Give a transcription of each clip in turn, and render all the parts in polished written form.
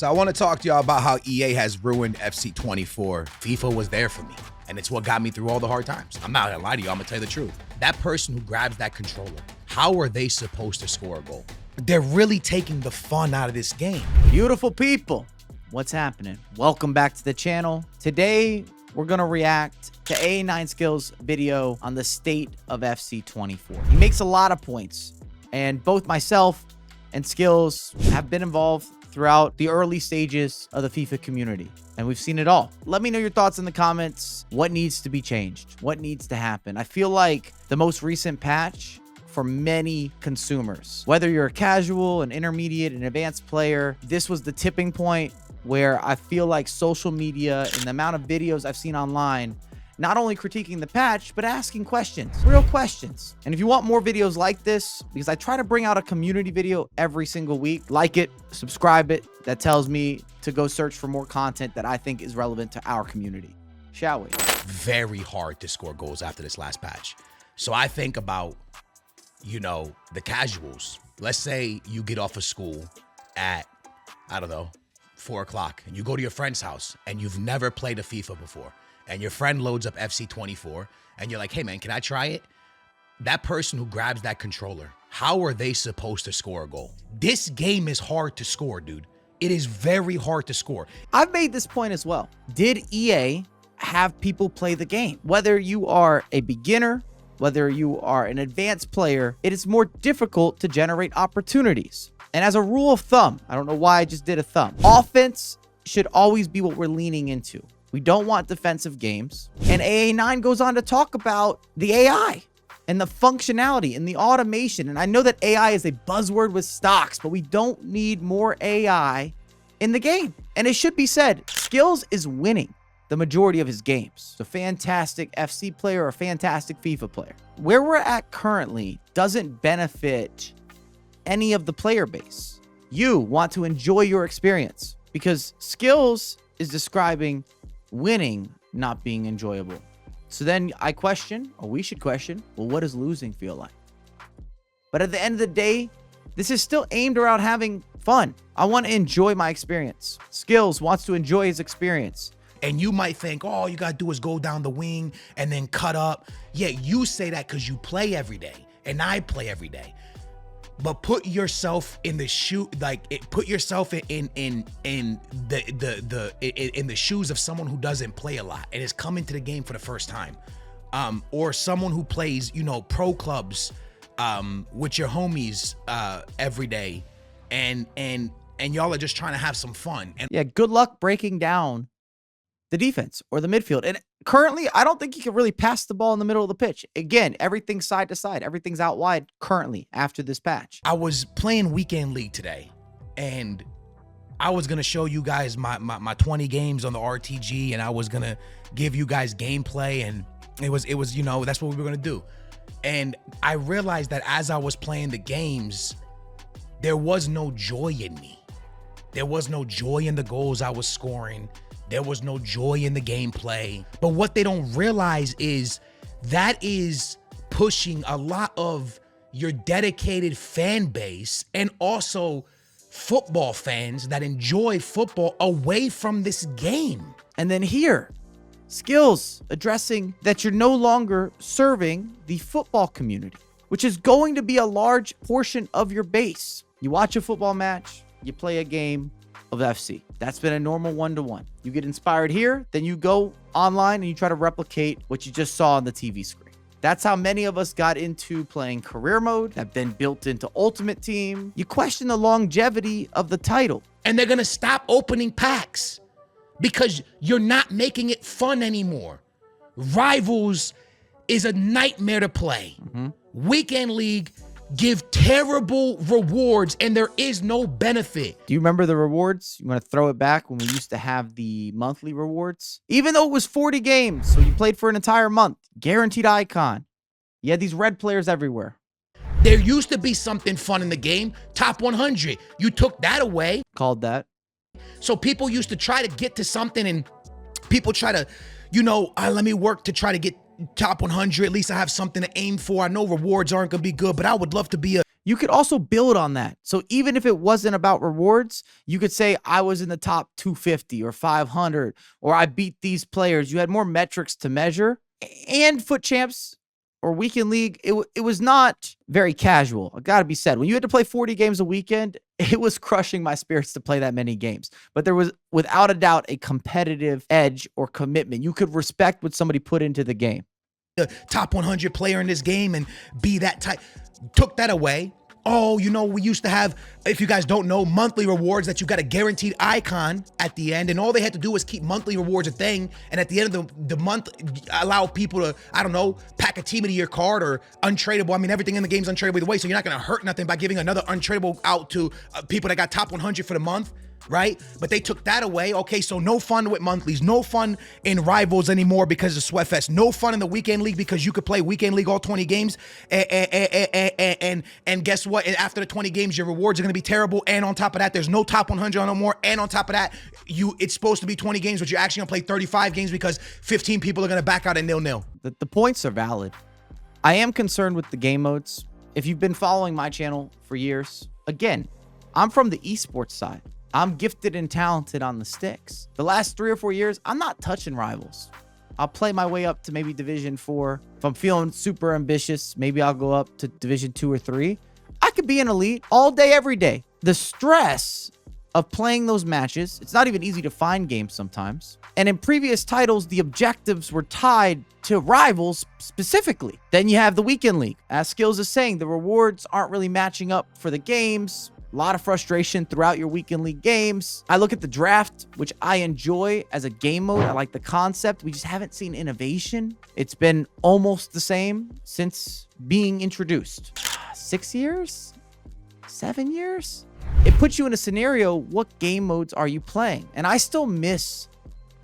So I want to talk to y'all about how EA has ruined FC 24. FIFA was there for me, and it's what got me through all the hard times. I'm not gonna lie to you, I'm gonna tell you the truth. That person who grabs that controller, how are they supposed to score a goal? They're really taking the fun out of this game. Beautiful people, what's happening? Welcome back to the channel. Today, we're gonna react to AA9 Skills video on the state of FC 24. He makes a lot of points, and both myself and Skills have been involved throughout the early stages of the FIFA community, and we've seen it all. Let me know your thoughts in the comments. What needs to be changed? What needs to happen? I feel like the most recent patch for many consumers, whether you're a casual, an intermediate, an advanced player, this was the tipping point where I feel like social media and the amount of videos I've seen online, not only critiquing the patch, but asking questions, real questions. And if you want more videos like this, because I try to bring out a community video every single week, like it, subscribe it. That tells me to go search for more content that I think is relevant to our community. Shall we? Very hard to score goals after this last patch. So I think about, you know, the casuals. Let's say you get off of school at, I don't know, 4 o'clock, and you go to your friend's house and you've never played a FIFA before. And your friend loads up FC 24 and you're like, hey man, can I try it? That person who grabs that controller, how are they supposed to score a goal? This game is hard to score, dude. It is very hard to score. I've made this point as well. Did EA have people play the game? Whether you are a beginner, whether you are an advanced player, it is more difficult to generate opportunities. And as a rule of thumb, I don't know why I just did a thumb, offense should always be what we're leaning into. We don't want defensive games. And AA9 goes on to talk about the AI and the functionality and the automation. And I know that AI is a buzzword with stocks, but we don't need more AI in the game. And it should be said, Skills is winning the majority of his games. A fantastic FC player or a fantastic FIFA player. Where we're at currently doesn't benefit any of the player base. You want to enjoy your experience because Skills is describing winning not being enjoyable. So then I question, or we should question, well, what does losing feel like? But at the end of the day, this is still aimed around having fun. I want to enjoy my experience. Skills wants to enjoy his experience. And you might think, oh, all you gotta do is go down the wing and then cut up. Yeah, you say that because you play every day and I play every day. But put yourself in the put yourself in the shoes of someone who doesn't play a lot and is coming to the game for the first time, or someone who plays, you know, pro clubs with your homies every day, and y'all are just trying to have some fun. And yeah, good luck breaking down the defense or the midfield. And currently, I don't think you can really pass the ball in the middle of the pitch. Again, everything's side to side. Everything's out wide currently after this patch. I was playing weekend league today, and I was going to show you guys my 20 games on the RTG, and I was going to give you guys gameplay, and it was, you know, that's what we were going to do. And I realized that as I was playing the games, there was no joy in me. There was no joy in the goals I was scoring. There was no joy in the gameplay. But what they don't realize is that is pushing a lot of your dedicated fan base and also football fans that enjoy football away from this game. And then here, Skills addressing that you're no longer serving the football community, which is going to be a large portion of your base. You watch a football match, you play a game of FC. That's been a normal one-to-one. You get inspired here, then you go online and you try to replicate what you just saw on the TV screen. That's how many of us got into playing career mode, have been built into Ultimate Team. You question the longevity of the title. And they're gonna stop opening packs because you're not making it fun anymore. Rivals is a nightmare to play. Weekend League give terrible rewards and there is no benefit. Do you remember the rewards? You want to throw it back when we used to have the monthly rewards? Even though it was 40 games, so you played for an entire month, guaranteed icon. You had these red players everywhere. There used to be something fun in the game, top 100. You took that away. Called that. So people used to try to get to something and people try to, you know, let me work to try to get top 100. At least I have something to aim for. I know rewards aren't gonna be good, but I would love to be a you could also build on that. So even if it wasn't about rewards, you could say I was in the top 250 or 500, or I beat these players. You had more metrics to measure. And Foot Champs or Weekend League, it was not very casual. It got to be said. When you had to play 40 games a weekend, it was crushing my spirits to play that many games. But there was, without a doubt, a competitive edge or commitment. You could respect what somebody put into the game. The top 100 player in this game and be that type. Took that away. Oh, you know, we used to have, if you guys don't know, monthly rewards that you got a guaranteed icon at the end. And all they had to do was keep monthly rewards a thing. And at the end of the month, allow people to, I don't know, pack a team into your card or untradeable. I mean, everything in the game's untradeable either way. So you're not going to hurt nothing by giving another untradeable out to people that got top 100 for the month. Right? But they took that away. Okay, so no fun with monthlies, no fun in rivals anymore because of Sweatfest, no fun in the weekend league because you could play weekend league all 20 games. And guess what? And after the 20 games, your rewards are going to be terrible. And on top of that, there's no top 100 no more. And on top of that, it's supposed to be 20 games, but you're actually going to play 35 games because 15 people are going to back out at 0-0. The points are valid. I am concerned with the game modes. If you've been following my channel for years, again, I'm from the esports side. I'm gifted and talented on the sticks. The last 3 or 4 years, I'm not touching rivals. I'll play my way up to maybe Division 4. If I'm feeling super ambitious, maybe I'll go up to Division 2 or 3. I could be an elite all day, every day. The stress of playing those matches, it's not even easy to find games sometimes. And in previous titles, the objectives were tied to rivals specifically. Then you have the weekend league. As Skills is saying, the rewards aren't really matching up for the games. A lot of frustration throughout your weekend league games. I look at the draft, which I enjoy as a game mode. I like the concept. We just haven't seen innovation. It's been almost the same since being introduced. 6 years? 7 years? It puts you in a scenario, what game modes are you playing? And I still miss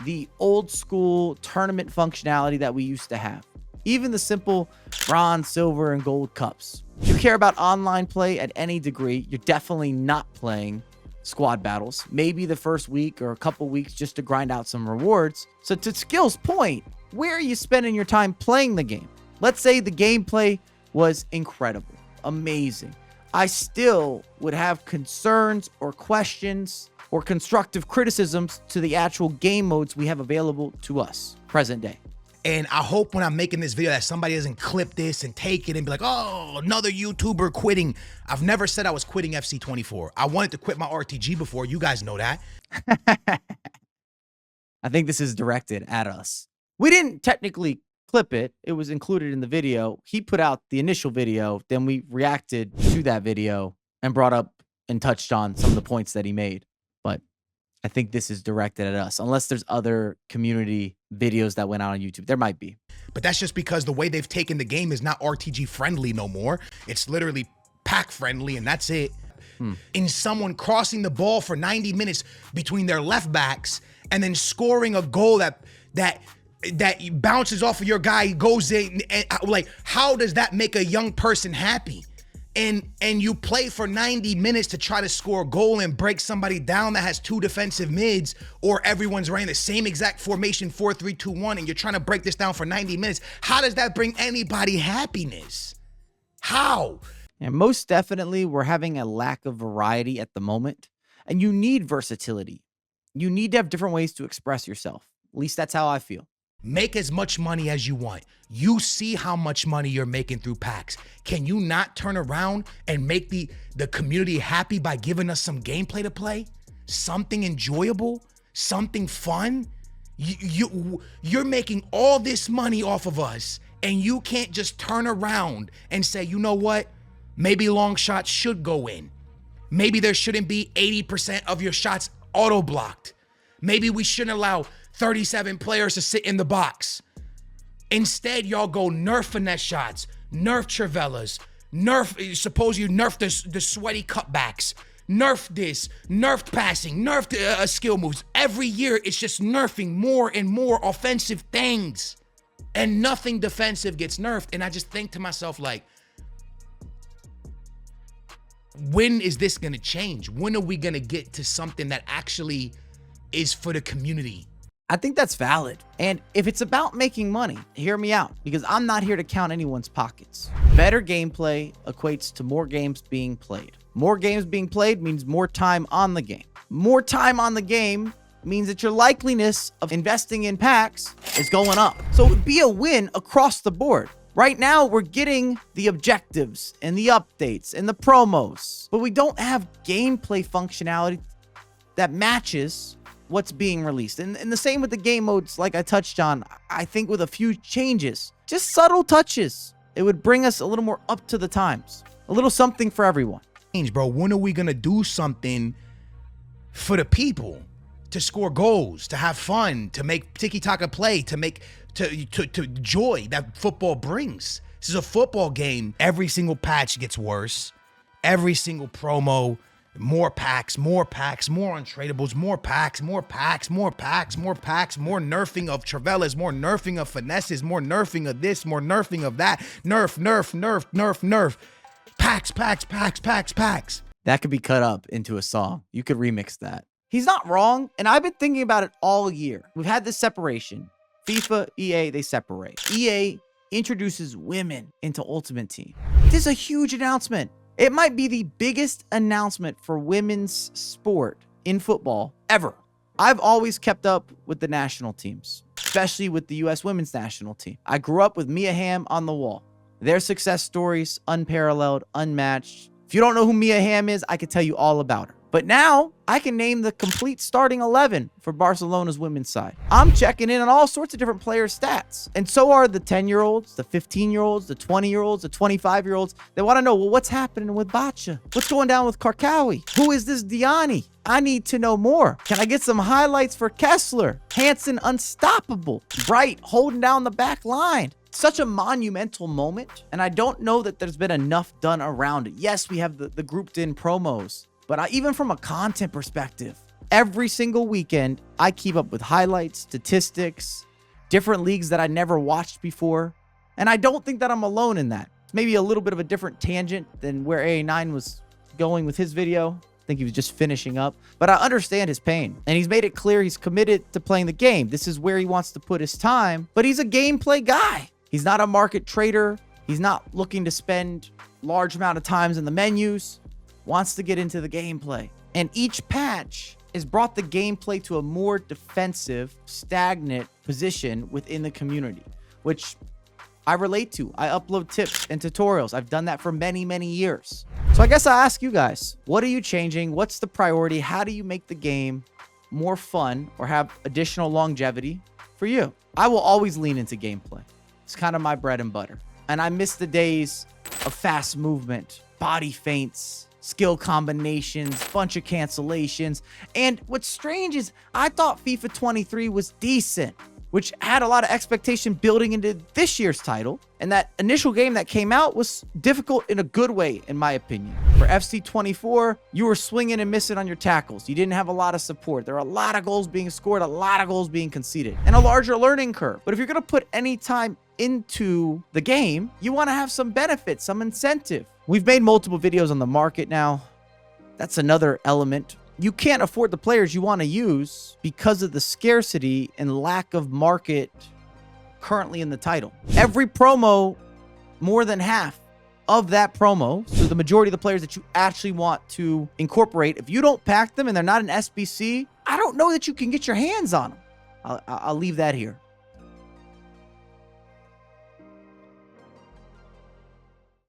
the old school tournament functionality that we used to have. Even the simple bronze, silver, and gold cups. If you care about online play at any degree, you're definitely not playing squad battles. Maybe the first week or a couple weeks just to grind out some rewards. So to Skill's point, where are you spending your time playing the game? Let's say the gameplay was incredible, amazing. I still would have concerns or questions or constructive criticisms to the actual game modes we have available to us present day. And I hope when I'm making this video that somebody doesn't clip this and take it and be like, oh, another YouTuber quitting. I've never said I was quitting FC24. I wanted to quit my RTG before. You guys know that. I think this is directed at us. We didn't technically clip it. It was included in the video. He put out the initial video. Then we reacted to that video and brought up and touched on some of the points that he made. But I think this is directed at us, unless there's other community videos that went out on YouTube. There might be. But that's just because the way they've taken the game is not RTG friendly no more. It's literally pack friendly, and that's it. In someone crossing the ball for 90 minutes between their left backs and then scoring a goal that bounces off of your guy, goes in, and, like, how does that make a young person happy? And you play for 90 minutes to try to score a goal and break somebody down that has 2 defensive mids, or everyone's running the same exact formation, 4-3-2-1, and you're trying to break this down for 90 minutes. How does that bring anybody happiness? How? And most definitely, we're having a lack of variety at the moment, and you need versatility. You need to have different ways to express yourself. At least that's how I feel. Make as much money as you want. You see how much money you're making through packs. Can you not turn around and make the community happy by giving us some gameplay to play? Something enjoyable? Something fun? You're making all this money off of us, and you can't just turn around and say, you know what? Maybe long shots should go in. Maybe there shouldn't be 80% of your shots auto-blocked. Maybe we shouldn't allow 37 players to sit in the box. Instead, y'all go nerf finesse shots, nerf Travellas, suppose you nerf the sweaty cutbacks, nerf this, nerfed passing, nerfed skill moves. Every year, it's just nerfing more and more offensive things. And nothing defensive gets nerfed. And I just think to myself, like, when is this gonna change? When are we gonna get to something that actually is for the community? I think that's valid. And if it's about making money, hear me out, because I'm not here to count anyone's pockets. Better gameplay equates to more games being played. More games being played means more time on the game. More time on the game means that your likeliness of investing in packs is going up. So it would be a win across the board. Right now, we're getting the objectives and the updates and the promos, but we don't have gameplay functionality that matches what's being released. And the same with the game modes, like I touched on. I think with a few changes, just subtle touches, it would bring us a little more up to the times. A little something for everyone. Bro, when are we gonna do something for the people? To score goals, to have fun, to make tiki-taka play, to make to joy that football brings. This is a football game. Every single patch gets worse. Every single promo, more packs, more untradables, more packs, more nerfing of Travellas, more nerfing of finesses, more nerfing of this, more nerfing of that. Nerf. Packs. That could be cut up into a song. You could remix that. He's not wrong, and I've been thinking about it all year. We've had this separation. FIFA, EA, they separate. EA introduces women into Ultimate Team. This is a huge announcement. It might be the biggest announcement for women's sport in football ever. I've always kept up with the national teams, especially with the U.S. women's national team. I grew up with Mia Hamm on the wall. Their success stories, unparalleled, unmatched. If you don't know who Mia Hamm is, I could tell you all about her. But now I can name the complete starting 11 for Barcelona's women's side. I'm checking in on all sorts of different players' stats. And so are the 10-year-olds, the 15-year-olds, the 20-year-olds, the 25-year-olds. They want to know, well, what's happening with Bacha? What's going down with Karkawi? Who is this Diani? I need to know more. Can I get some highlights for Kessler? Hansen unstoppable. Bright holding down the back line. Such a monumental moment. And I don't know that there's been enough done around it. Yes, we have the grouped in promos. But even from a content perspective, every single weekend, I keep up with highlights, statistics, different leagues that I never watched before. And I don't think that I'm alone in that. It's maybe a little bit of a different tangent than where AA9 was going with his video. I think he was just finishing up. But I understand his pain. And he's made it clear he's committed to playing the game. This is where he wants to put his time. But he's a gameplay guy. He's not a market trader. He's not looking to spend large amount of times in the menus. Wants to get into the gameplay. And each patch has brought the gameplay to a more defensive, stagnant position within the community, which I relate to. I upload tips and tutorials. I've done that for many, many years. So I guess I ask you guys, what are you changing? What's the priority? How do you make the game more fun or have additional longevity for you? I will always lean into gameplay. It's kind of my bread and butter. And I miss the days of fast movement, body feints, skill combinations, bunch of cancellations. And what's strange is I thought FIFA 23 was decent, which had a lot of expectation building into this year's title. And that initial game that came out was difficult in a good way, in my opinion. For FC 24, you were swinging and missing on your tackles. You didn't have a lot of support. There were a lot of goals being scored, a lot of goals being conceded, and a larger learning curve. But if you're going to put any time into the game, you want to have some benefit, some incentive. We've made multiple videos on the market now. That's another element. You can't afford the players you want to use because of the scarcity and lack of market currently in the title. Every promo, more than half of that promo, so the majority of the players that you actually want to incorporate, if you don't pack them and they're not an SBC, I don't know that you can get your hands on them. I'll leave that here.